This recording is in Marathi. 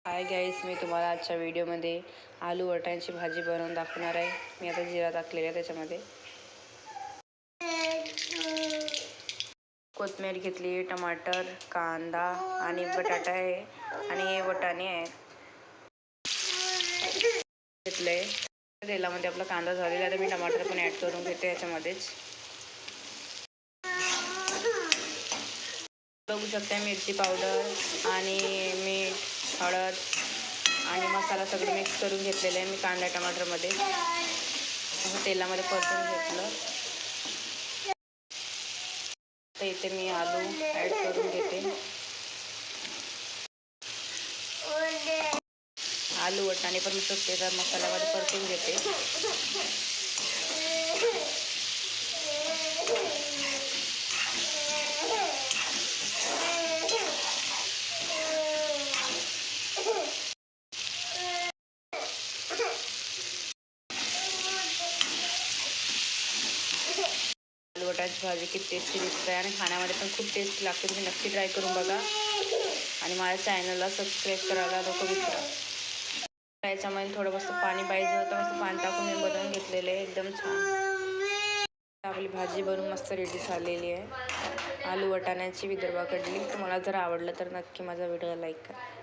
हाय गाईस, मी तुम्हाला आजच्या व्हिडिओमध्ये आलू वाटाण्याची भाजी बनवून दाखवणार आहे. मी आता जिरा टाकलेला आहे त्याच्यामध्ये. कोथिंबीर घेतली, टमाटर, कांदा आणि बटाटा आहे आणि हे वाटाणे आहेत घेतले. तेलामध्ये आपला कांदा झालेला आहे. मी टमाटर पण ॲड करून घेते याच्यामध्येच. बघू शकता मिरची पावडर आणि मीठ, हळद आणि मसाला सगळं मिक्स करून घेतलेलं आहे मी कांदा टमाटरमध्ये. तेलामध्ये परतून घेतलं. तर इथे मी आलू ॲड करून घेते. आलू वाटाणे पण त्या मसाल्यामध्ये परतून घेते. आलू वाटाण्याची भाजी किती टेस्टी दिसते आणि खाण्यामध्ये पण खूप टेस्टी लागते. तुम्ही नक्की ट्राय करून बघा आणि माझ्या चॅनलला सबस्क्राईब करायला नको विसरा. याच्यामध्ये थोडं मस्त पाणी पाहिजे होतं. मस्त पाणी टाकून मी बनवून घेतलेले आहे. एकदम छान आपली भाजी बनवून मस्त रेडी झालेली आहे आलू वाटाण्याची विदर्भाकडली. तुम्हाला जर आवडलं तर नक्की माझा व्हिडिओ लाईक करा.